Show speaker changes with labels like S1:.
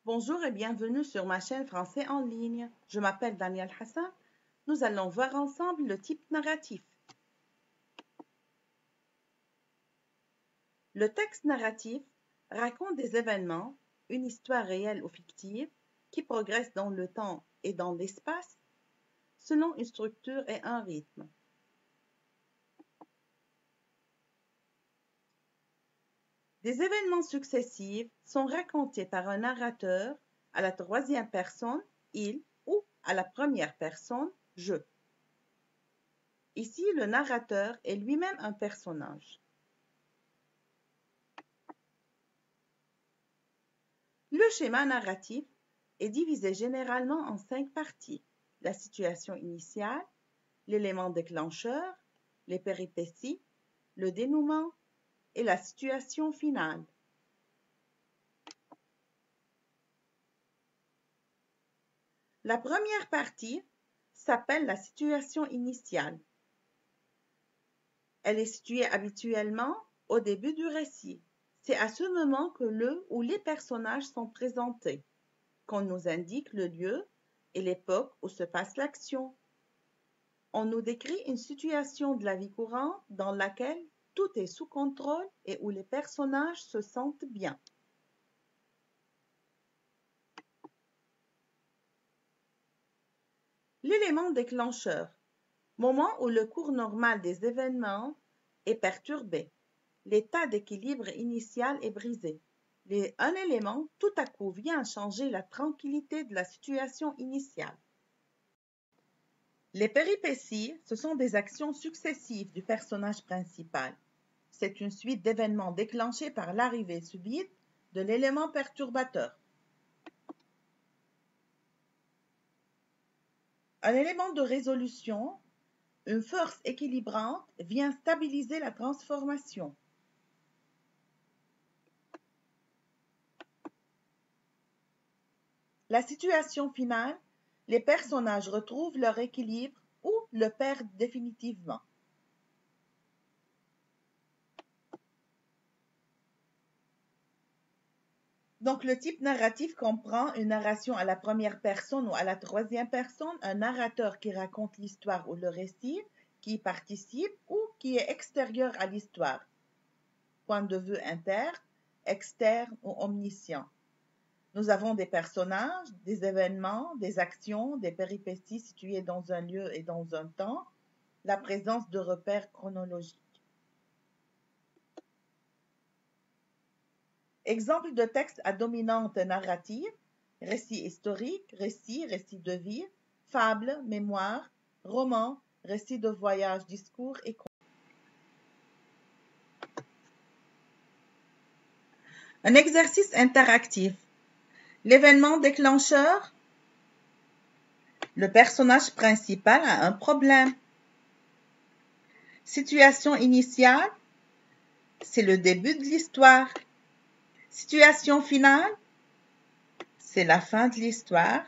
S1: Bonjour et bienvenue sur ma chaîne Français en ligne. Je m'appelle Daniel Hassan. Nous allons voir ensemble le type narratif. Le texte narratif raconte des événements, une histoire réelle ou fictive, qui progresse dans le temps et dans l'espace, selon une structure et un rythme. Des événements successifs sont racontés par un narrateur à la troisième personne, il, ou à la première personne, je. Ici, le narrateur est lui-même un personnage. Le schéma narratif est divisé généralement en 5 parties: la situation initiale, l'élément déclencheur, les péripéties, le dénouement et la situation finale. La première partie s'appelle la situation initiale. Elle est située habituellement au début du récit. C'est à ce moment que le ou les personnages sont présentés, qu'on nous indique le lieu et l'époque où se passe l'action. On nous décrit une situation de la vie courante dans laquelle tout est sous contrôle et où les personnages se sentent bien. L'élément déclencheur, moment où le cours normal des événements est perturbé. L'état d'équilibre initial est brisé. Un élément tout à coup vient changer la tranquillité de la situation initiale. Les péripéties, ce sont des actions successives du personnage principal. C'est une suite d'événements déclenchés par l'arrivée subite de l'élément perturbateur. Un élément de résolution, une force équilibrante, vient stabiliser la transformation. La situation finale, les personnages retrouvent leur équilibre ou le perdent définitivement. Donc, le type narratif comprend une narration à la première personne ou à la troisième personne, un narrateur qui raconte l'histoire ou le récit, qui y participe ou qui est extérieur à l'histoire. Point de vue interne, externe ou omniscient. Nous avons des personnages, des événements, des actions, des péripéties situées dans un lieu et dans un temps, la présence de repères chronologiques. Exemple de texte à dominante narrative: récit historique, récit de vie, fable, mémoire, roman, récit de voyage, discours et conte. Un exercice interactif. L'événement déclencheur: le personnage principal a un problème. Situation initiale: c'est le début de l'histoire. Situation finale: c'est la fin de l'histoire.